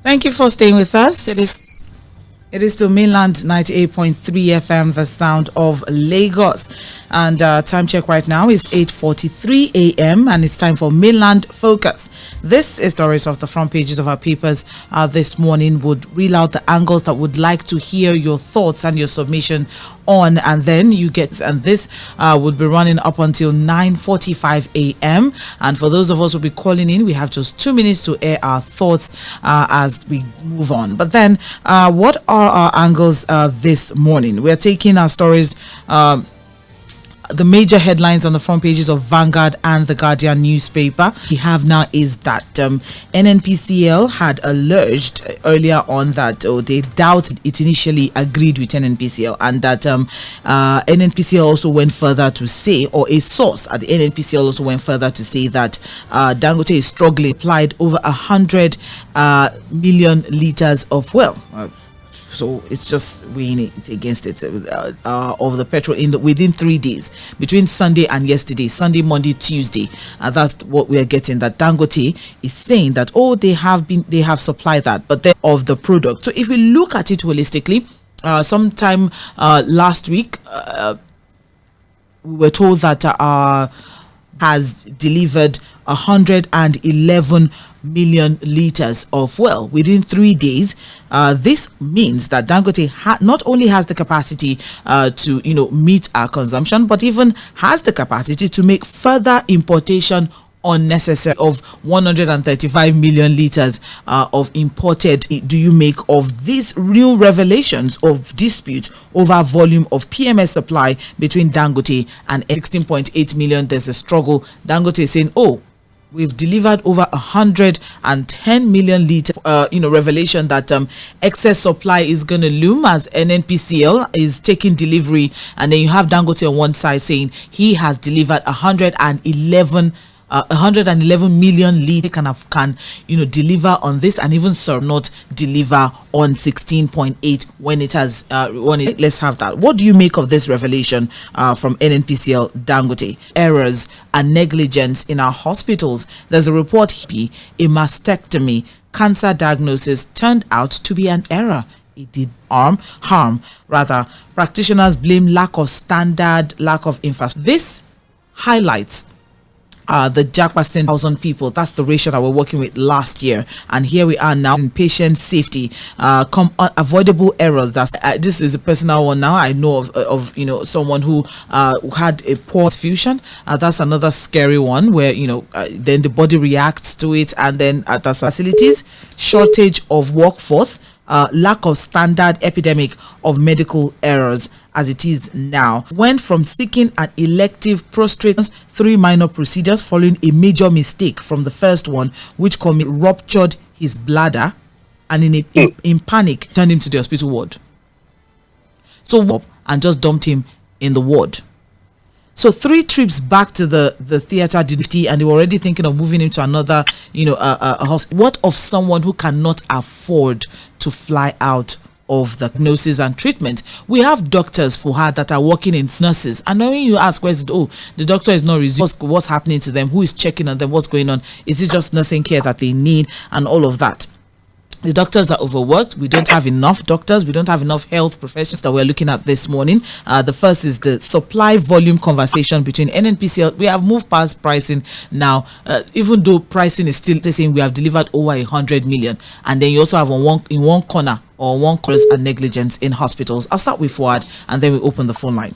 Thank you for staying with us. It is to mainland 98.3 FM, the sound of Lagos. And time check right now is 8:43 a.m. and it's time for Mainland Focus. This is stories of the front pages of our papers this morning. Would reel out the angles that would like to hear your thoughts and your submission on, and then you get, and this would be running up until 9:45 a.m. And for those of us who will be calling in, we have just 2 minutes to air our thoughts as we move on. But then what are our angles this morning? We're taking our stories, the major headlines on the front pages of Vanguard and the Guardian newspaper. We have now is that NNPCL had alleged earlier on that they doubted it initially agreed with NNPCL, and that NNPCL also went further to say, or a source at the NNPCL also went further to say that Dangote is struggling, applied over 100 million liters of fuel. So it's just weighing it against it of the petrol within 3 days, between Sunday and yesterday, Sunday, Monday, Tuesday. That's what we are getting. That Dangote is saying that they have supplied that, but then of the product. So if we look at it holistically, sometime last week, we were told that has delivered 111 million liters of fuel within 3 days. This means that Dangote not only has the capacity to meet our consumption, but even has the capacity to make further importation unnecessary of 135 million liters of imported. Do you make of these real revelations of dispute over volume of PMS supply between Dangote and 16.8 million? There's a struggle. Dangote is saying, we've delivered over 110 million liter. Revelation that excess supply is going to loom as NNPCL is taking delivery, and then you have Dangote on one side saying he has delivered 111 million liters can deliver on this, and even not deliver on 16.8 when it has let's have that. What do you make of this revelation from NNPCL Dangote? Errors and negligence in our hospitals. There's a report, a mastectomy cancer diagnosis turned out to be an error. It did harm. Rather, practitioners blame lack of standard, lack of infrastructure. This highlights the Jᴏɪṛ 10,000 people. That's the ratio that we're working with last year, and here we are now in patient safety. Avoidable errors. This is a personal one. Now I know of someone who had a poor fusion. That's another scary one where then the body reacts to it, and then at the facilities, shortage of workforce, lack of standard, epidemic of medical errors as it is now. Went from seeking an elective prostate, 3 minor procedures following a major mistake from the first one, which ruptured his bladder, and in panic turned him to the hospital ward. So and just dumped him in the ward. So 3 trips back to the theater, and they were already thinking of moving him to another, a hospital. What of someone who cannot afford to fly out of the diagnosis and treatment? We have doctors for her that are working in nurses, and when you ask, where's it? The doctor is not resuming. What's happening to them? Who is checking on them? What's going on? Is it just nursing care that they need, and all of that? The doctors are overworked. We don't have enough doctors. We don't have enough health professionals that we're looking at this morning. The first is the supply volume conversation between NNPCL. We have moved past pricing now, even though pricing is still saying we have delivered over 100 million. And then you also have in one corner and negligence in hospitals. I'll start with Fuad, and then we open the phone line.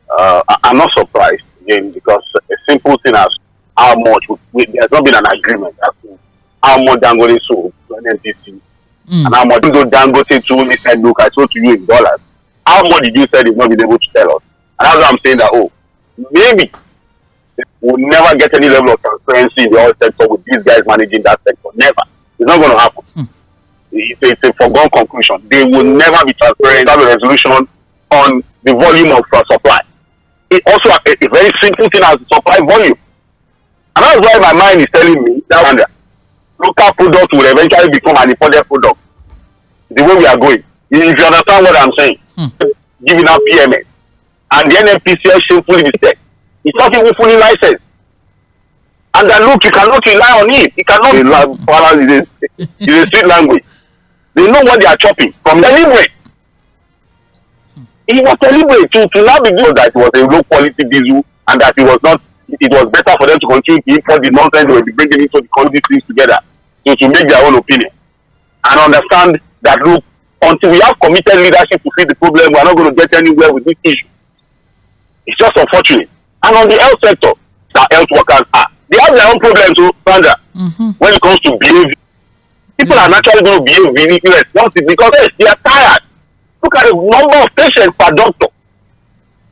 I'm not surprised, again, because a simple thing as how much there's not been an agreement as to how much Dangote sold to NNPC, and how much Dangote told me said, look, I sold to you in dollars. How much did you say they've not been able to tell us? And that's why I'm saying that, maybe we'll never get any level of transparency in the oil sector with these guys managing that sector. Never. It's not going to happen. It's a foregone conclusion. They will never be transparent. Have a resolution on the volume of supply. It also a very simple thing as supply volume. And that's why my mind is telling me that local product will eventually become an imported product. The way we are going. If you understand what I'm saying. Giving out PMS. And the NNPCL shamefully mistake. It's not even fully licensed. And then look, you cannot rely on it. You cannot rely it's a street language. They know what they are chopping from deliberate. It was deliberate to now be good that it was a low quality diesel and that it was better for them to continue to import the nonsense they were bringing into the country things together to make their own opinion. And understand that, look, until we have committed leadership to fix the problem, we are not going to get anywhere with this issue. It's just unfortunate. And on the health sector, the health workers they have their own problems, so Sandra, when it comes to behavior. People are naturally going to behave irresponsible because they are tired. Look at the number of patients per doctor.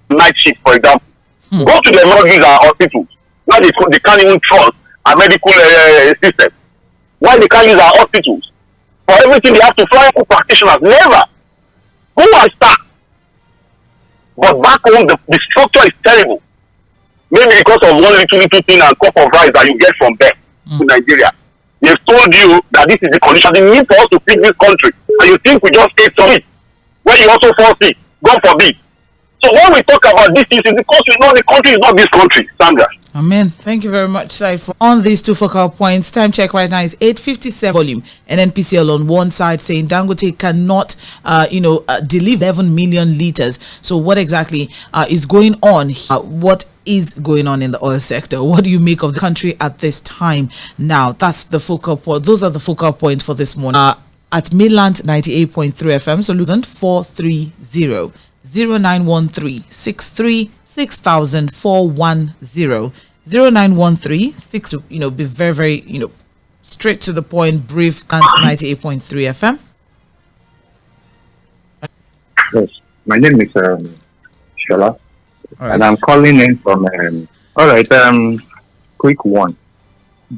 Night shift, for example. Go to the morgues and hospitals. Why they can't even trust a medical system. Why they can't use our hospitals. For everything they have to fly practitioners. Never. Who are staff? But back home, the structure is terrible. Maybe because of one little thing and cup of rice that you get from there to Nigeria. They've told you that this is the condition. They need for us to fix this country. And you think we just ate some it. When you also fall sick. God forbid. So when we talk about this issue, because we know the country is not this country, Sandra. Amen. Thank you very much, Sai. On these two focal points, time check right now is 8:57. Volume NNPCL on one side saying Dangote cannot, deliver 11 million liters. So what exactly is going on? What is going on in the oil sector? What do you make of the country at this time now? That's the focal point. Those are the focal points for this morning. At Mainland 98.3 FM, solution 430 0913 63 6410 0913 6 be very, very straight to the point, brief. And 98.3 FM. Yes, my name is Shola, and I'm calling in from quick one.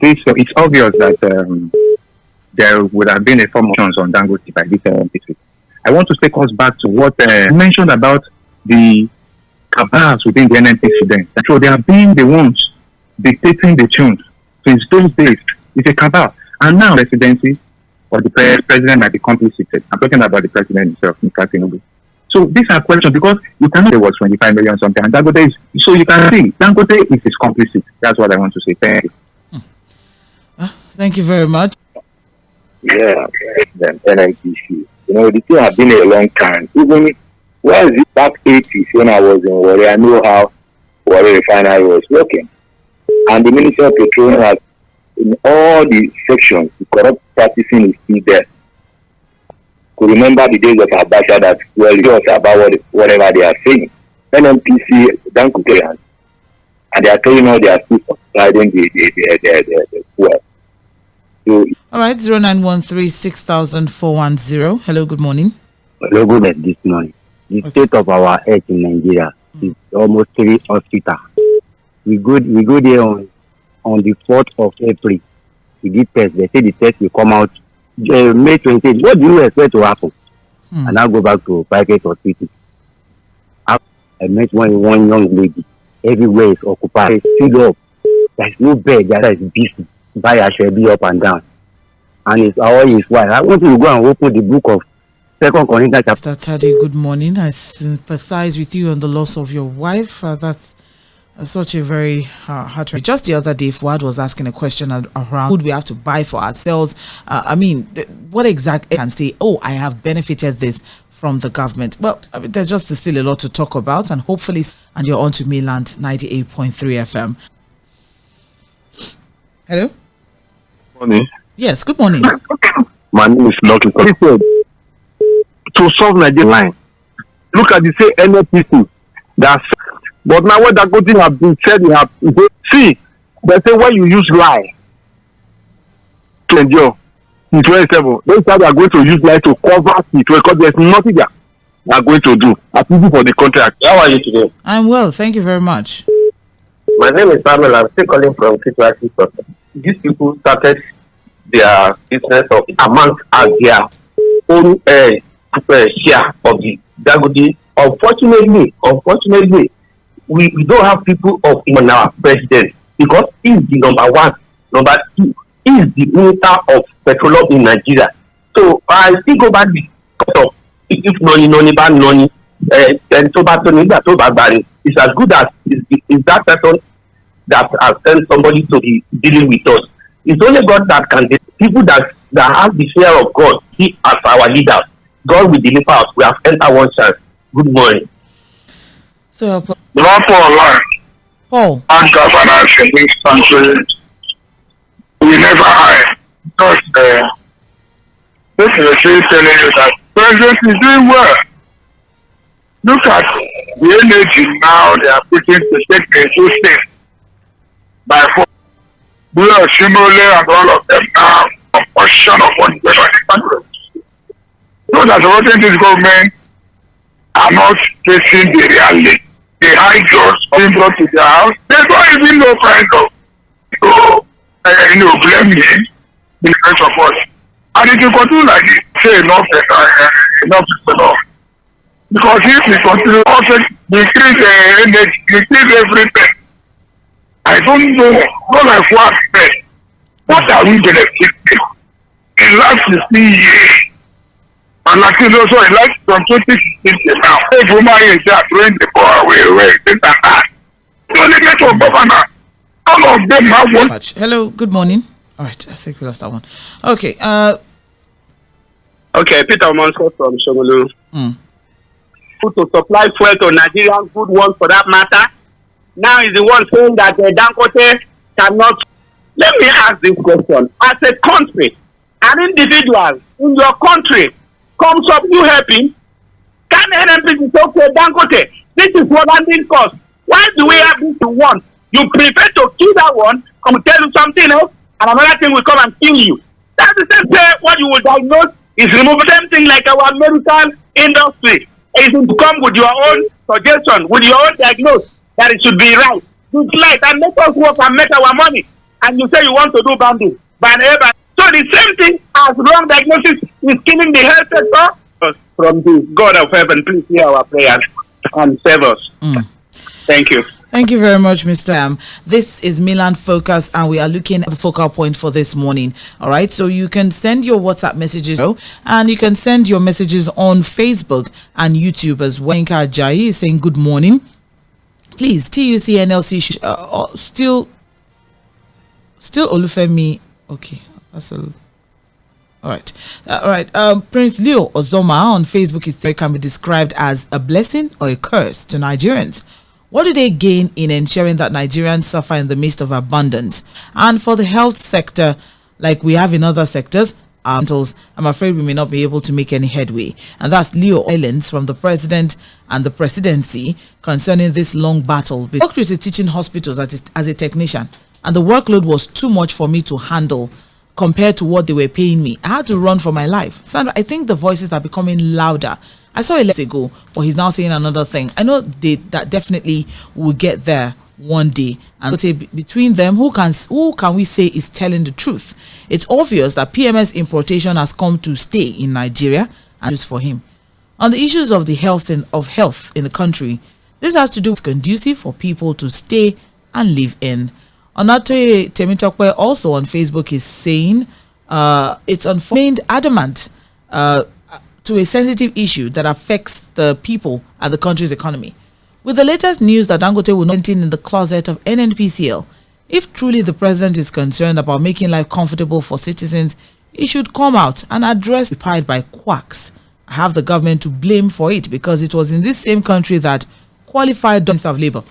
It's obvious that there would have been a formations on Dangote by this NPC. I want to take us back to what mentioned about the cabals within the NNPC then. So they have been the ones dictating the tunes since those days. It's a cabal. And now presidency or the president might be complicit. I'm talking about the president himself, Mr. Tinubu. So these are questions because you cannot say it was 25 million something. And Dangote is, so you can see Dangote is complicit. That's what I want to say. Thank you. Thank you very much. Yeah, the NNPC. The thing has been a long time. Even where is it back 80s when I was in Warri, I know how Warri refinery was working. And the Minister of Petroleum has, in all the sections, the corrupt practicing is still there. Could remember the days of Abacha that, well, it was about whatever they are saying. NNPC, Dangote, and they are telling all they are still subsiding the fuel. So, all right, 0913 6410. Hello, good morning. Hello, good morning. The state of our health in Nigeria is almost 3 hospitals. We go there on the 4th of April. We give test. They say the test will come out May 28th. What do you expect to happen? And I'll go back to private hospital. I met one young lady. Everywhere is occupied. It's filled up. There's no bed. There is busy. Buy should be up and down. And it's all his wife. I want you to go and open the book of 2 Corinthians chapter. Mr. Tade, good morning. I sympathize with you on the loss of your wife. That's such a very hard. Just the other day, Fuad was asking a question around food we have to buy for ourselves. What exactly can say? Oh, I have benefited this from the government. Well, there's just still a lot to talk about, and hopefully, and you're on to Mainland 98.3 FM. Hello. Morning. Yes. Good morning. My name is Lucky. To solve Nigeria line, look at the say NNPC. That's but now what Dangote have been said, see, they say when you use lie to endure in 27, they say they are going to use lie to cover it because there's nothing they are going to do. I'm looking for the contract. How are you today? I'm well, thank you very much. My name is Samuel. I'm still calling from Kitwaki. These people started their business of amongst as their own share of the Dangote. Unfortunately, we don't have people in our president because he's the number one. Number two, he's the minister of petroleum in Nigeria. So I still go back to if noni and so bad it's as good as is that person that has sent somebody to be dealing with us. It's only God that can get people that have the fear of God. He as our leaders. God will deliver us. We have entered one chance. Good morning. So, Paul, and governors in this country, we never hire. Because this is a case telling you that President is doing well. Look at the energy now they are putting to take the two states by force. We are similar and all of them now a portion of one person in the country. So that what this government are not facing the reality. The high jobs being brought to their house, they don't even know kind of blame me in the rest of us. And if you continue like this, say enough is enough. Because if we continue also increase the energy, increase everything, I don't know, not like what are we benefiting in last 15 years? And like also in last from 2016 now, every man is throwing the ball away, this and that. The only get of governor, all of them have one. Hello, good morning. All right, I think we lost that one. Okay, Okay, Peter Monsco from Shomolu. To supply fuel to Nigerians, good ones for that matter. Now is the one saying that Dangote cannot. Let me ask this question. As a country, an individual in your country comes up, you helping? Can NNPCL say, okay, Dangote, this is what landing cost. Why do we have this one? You prefer to kill that one, come tell you something else, and another thing will come and kill you. That's the same way what you will diagnose is remove them thing like our medical industry. It should come with your own suggestion, with your own diagnosis, that it should be right. It's right, and let us work and make our money. And you say you want to do banding. So the same thing as wrong diagnosis is killing the health sector. From the God of heaven, please hear our prayers and save us. Thank you. Thank you very much, Mr. This is Milan Focus, and we are looking at the focal point for this morning. All right, so you can send your WhatsApp messages, and you can send your messages on Facebook and YouTube as well. Yinka Ajayi is saying good morning. Please, TUCNLC still Olufemi. Okay, that's all right. Prince Leo Ozoma on Facebook can be described as a blessing or a curse to Nigerians. What do they gain in ensuring that Nigerians suffer in the midst of abundance? And for the health sector, like we have in other sectors, I'm afraid we may not be able to make any headway. And that's Leo Islands from the president and the presidency concerning this long battle. I worked with the teaching hospitals as a technician, and the workload was too much for me to handle compared to what they were paying me. I had to run for my life. Sandra, I think the voices are becoming louder. I saw it less ago, but he's now saying another thing. I know that definitely will get there one day. And between them, who can we say is telling the truth? It's obvious that PMS importation has come to stay in Nigeria, and it's for him. On the issues of the health in the country, this has to do with conducive for people to stay and live in. Onatoye Temitokwe also on Facebook is saying it's remained adamant to a sensitive issue that affects the people and the country's economy. With the latest news that Dangote will not be in the closet of NNPCL, if truly the president is concerned about making life comfortable for citizens, he should come out and address the pied by quacks. I have the government to blame for it because it was in this same country that qualified Minister of Labour.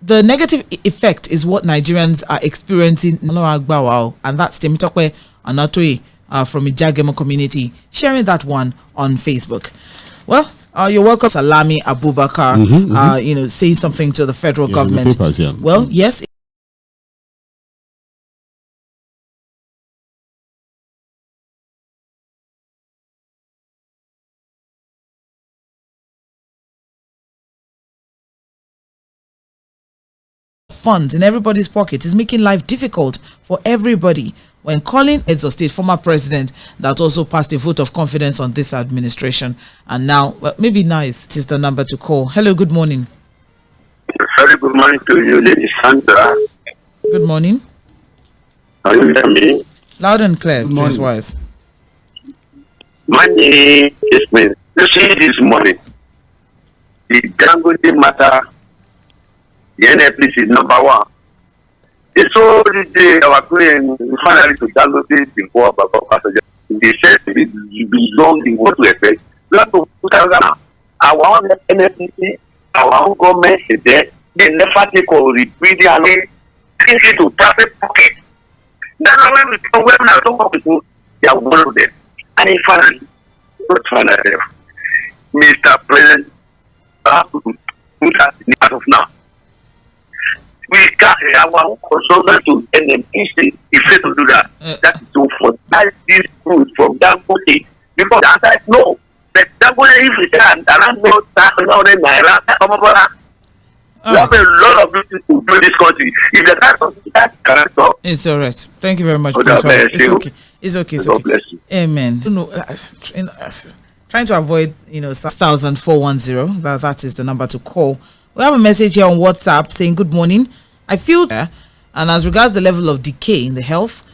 The negative effect is what Nigerians are experiencing, and that's Temitokwe Onatoye from Ijagemo community sharing that one on Facebook. Well, you're welcome, Salami Abubakar, saying something to the federal government. The papers, Well, yes. Funds in everybody's pocket is making life difficult for everybody. When calling heads of state, former president that also passed a vote of confidence on this administration, and now maybe now it is the number to call. Hello, good morning. Very good morning to you, Lady Sandra. Good morning. Are you hear me? Loud and clear, please, wise. My name is Smith. You see this morning, the Dangote matter The NNPC is number one. They saw this day our going finally to Dangote before passenger. They said it belongs in what we expect. We have to put our own NNPC, our own government is there. They never take or repeat and think it to private pocket. That's when we talk people, they are one of them. And finally, Mr. President, as of now, we got our own consultant to NNPC. If they to do that, that is to for this food from Dangote. Because the answer is no. But Dangote, if we can, around no naira, we have a lot of people to do this country. If the that cannot stop. It's all right. Thank you very much. It's okay. It's okay. It's okay. Amen. Trying to avoid, 410. That is the number to call. We have a message here on WhatsApp saying, good morning. I feel there. And as regards the level of decay in the health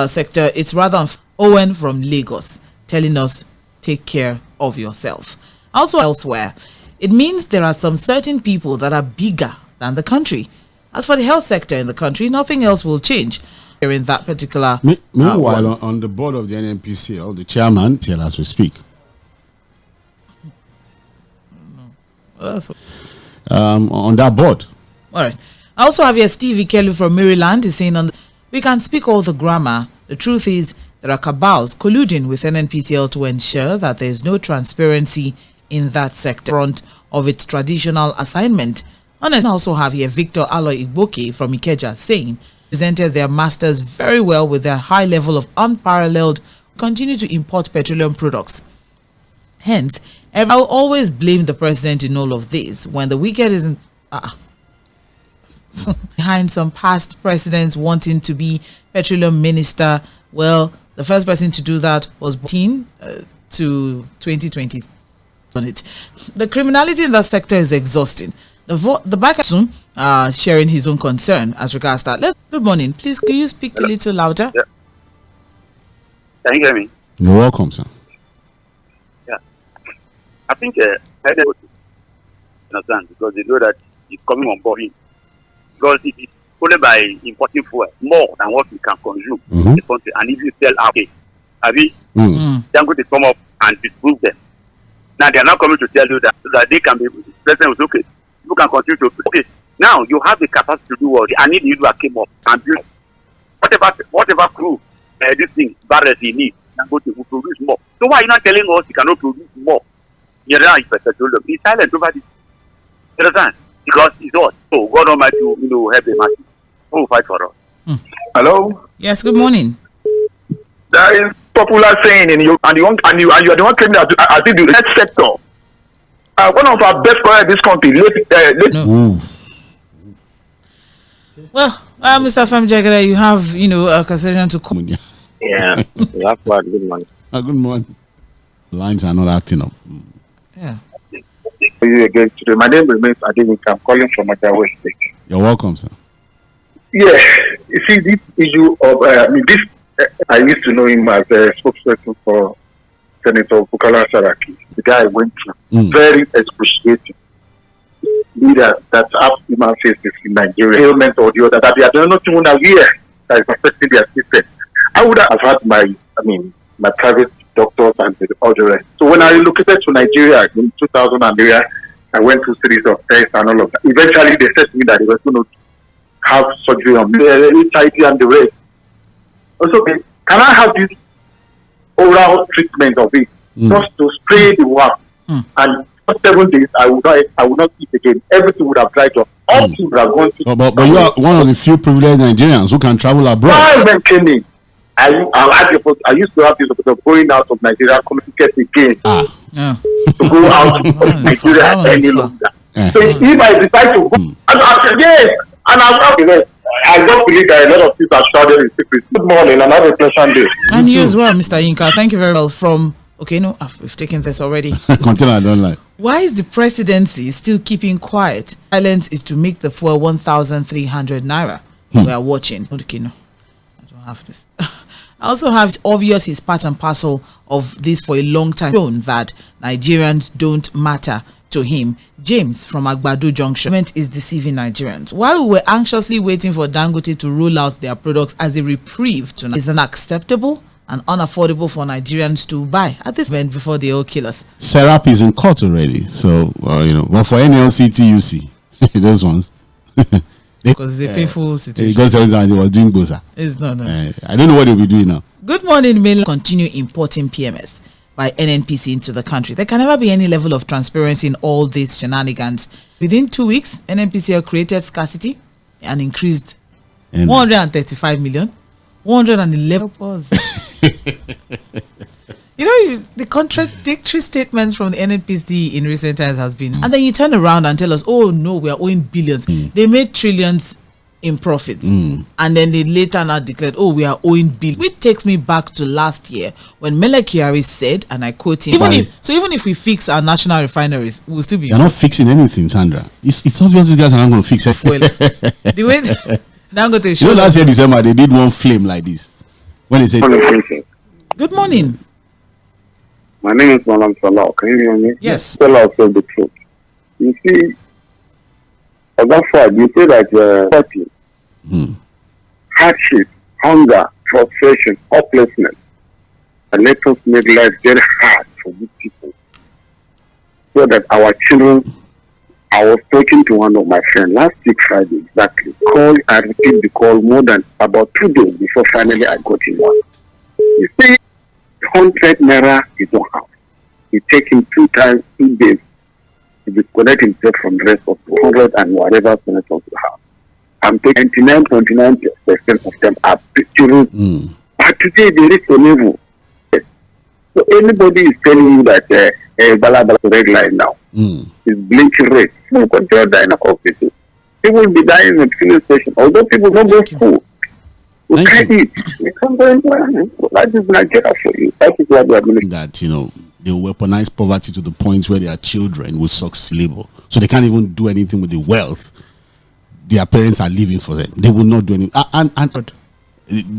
sector, it's rather Owen from Lagos telling us, take care of yourself. Also elsewhere, it means there are some certain people that are bigger than the country. As for the health sector in the country, nothing else will change in that particular. Meanwhile, on the board of the NNPCL, the chairman, as we speak. On that board. All right. I also have here Stevie Kelly from Maryland. He's saying, we can speak all the grammar. The truth is, there are cabals colluding with NNPCL to ensure that there is no transparency in that sector front of its traditional assignment. And I also have here Victor Aloy Igboke from Ikeja saying, presented their masters very well with their high level of unparalleled, continue to import petroleum products. Hence, I'll always blame the president in all of this when the wicked isn't behind some past presidents wanting to be petroleum minister. Well, the first person to do that was to 2020 on it. The criminality in that sector is exhausting. The back soon sharing his own concern as regards that. Good morning. Please, can you speak a little louder? Yeah. Can you hear me? You're welcome, sir. Yeah. I think understand because they know that it's coming on board. Because it is only by importing fuel more than what we can consume in the country. And if you sell out, then go to come up and disprove them. Now they are not coming to tell you that so that they can be president was okay. You can continue to okay. Now you have the capacity to do what I need you to came up and build whatever crew this thing barrels he needs and go to produce more. So why are you not telling us you cannot produce more? You're not petroleum. Be silent over this. You understand? Because it's us. So God Almighty will help the masses. Who will fight for us? Hello? Yes, good morning. That is popular saying and you are the one claiming that I think the health sector. One of our best players in this country. No. Well, Mr. Femjagada, you have a concession to come. Yeah. Good morning. Good morning. Lines are not acting up. Yeah. Again today. My name remains Adewale. I'm calling from Majawa State. You're welcome, sir. Yeah, you see this issue of I used to know him as a spokesperson for Senator Bukola Saraki. The guy went through very excruciating leader that have human faces in Nigeria, ailment or the other that they are not even aware that is affecting their system. I would have had my private doctors and all the rest. So when I relocated to Nigeria in 2000 I went through a series of tests and all of that. Eventually they said to me that they were going to have surgery on me, HIV and the rest. Also, can I have this oral treatment of it just to spray the worm? And for 7 days I would not eat again. Everything would have dried up. All things would have gone to but you are one of the few privileged Nigerians who can travel abroad. Why came in? I used to have this opportunity of going out of Nigeria, communicate again to go out of Nigeria any longer. So if I decide to go, I don't believe that a lot of people are shrouded in secret. Good morning and have a pleasant day. And you as well, Mr. Yinka. Thank you very well. We've taken this already. Continue, I don't like. Why is the presidency still keeping quiet? Silence is to make the fuel 1,300 naira. We are watching. Okay, no. I don't have this. I also have it obvious is part and parcel of this for a long time shown that Nigerians don't matter to him. James from Agbado Junction is deceiving Nigerians. While we were anxiously waiting for Dangote to roll out their products as a reprieve tonight, is unacceptable and unaffordable for Nigerians to buy at this moment before they all kill us. Serap is in court already, so but for NLCTUC, those ones. Because it's a painful situation. Because they was doing boza. It's not. I don't know what they'll be doing now. Good morning, mainland. Continue importing PMS by NNPC into the country. There can never be any level of transparency in all these shenanigans. Within 2 weeks, NNPCL created scarcity and increased 135 million, 111 pause. The contradictory statements from the NNPC in recent times has been, and then you turn around and tell us, oh no, we are owing billions. They made trillions in profits, and then they later now declared, oh, we are owing billions. Which takes me back to last year when Mele Kyari said, and I quote him, even if we fix our national refineries, we'll still be. You're not fixing anything, Sandra. It's obvious these guys are not going to fix it. Well, the way Dangote last year December they did one flame like this when they said, good morning. My name is Malam Salah. Can you hear me? Yes. Tell us the truth. You see, that's why you say that hardship, hunger, frustration, hopelessness, and let us make life very hard for these people, so that our children. I was talking to one of my friends last week Friday, exactly. I repeated the call more than about 2 days before finally I got in one. You see, 100 naira you don't have. It takes him 2 days to disconnect himself from the rest of 200 and whatever senators you have. I'm taking 99.9% of them are pictures. But today there is a level. So anybody is telling you that Balabala red line now is blinking red. No control dying across people. People will be dying in the filling station. Although people don't go to school. We can't eat. We can't go anywhere. That is Nigeria for you. That is what we are doing. That, they weaponize poverty to the point where their children will suck labor. So they can't even do anything with the wealth their parents are leaving for them. They will not do anything. And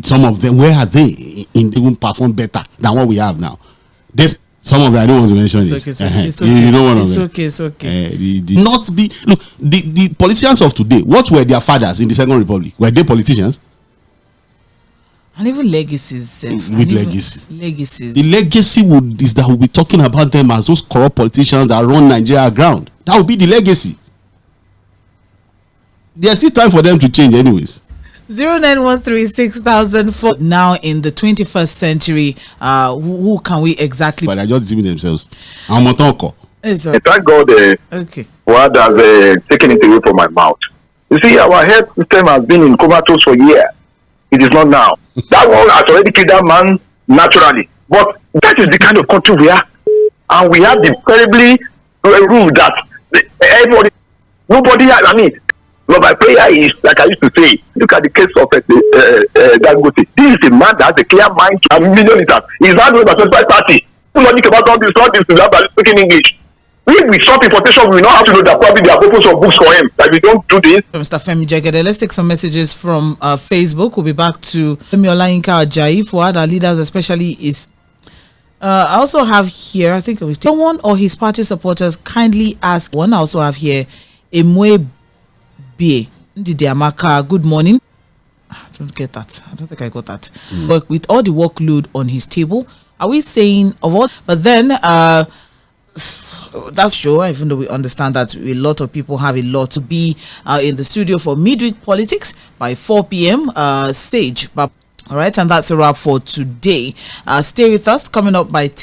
some of them, where are they? They will perform better than what we have now. Some of them, I don't want to mention it. It's okay. You know one of it's them. Okay, it's okay. The politicians of today, what were their fathers in the Second Republic? Were they politicians? And even legacies. Legacies. The legacy is that we'll be talking about them as those corrupt politicians that run Nigeria aground. That will be the legacy. There's still time for them to change anyways. 0913-6004. Now in the 21st century, who can we exactly? But they're just deceiving themselves. I'm not talking. Thank God okay. God has taken it away from my mouth. You see, our health system has been in comatose for years. It is not now. That one has already killed that man naturally. But that is the kind of country we are. And we have the terribly rule that but my prayer is, like I used to say, look at the case of Dangote. This is a man that has a clear mind to a million liters. He's not doing a 25 party. Nobody can about all this, speaking English. If we stop importation, we know how to know that probably there are purpose of books for him. That we don't do this. Mr. Femi Jegede, let's take some messages from Facebook. We'll be back to Femi Olayinka Ajayi for other leaders, especially is. I also have here, I think it was someone or his party supporters kindly ask. One I also have here, Mᴏᴜ Ndidiamaka, good morning. I don't get that. I don't think I got that. But with all the workload on his table, are we saying of all? But then that's sure, even though we understand that a lot of people have a lot to be in the studio for midweek politics by 4 p.m. Sage. But all right, and that's a wrap for today. Stay with us. Coming up by 10.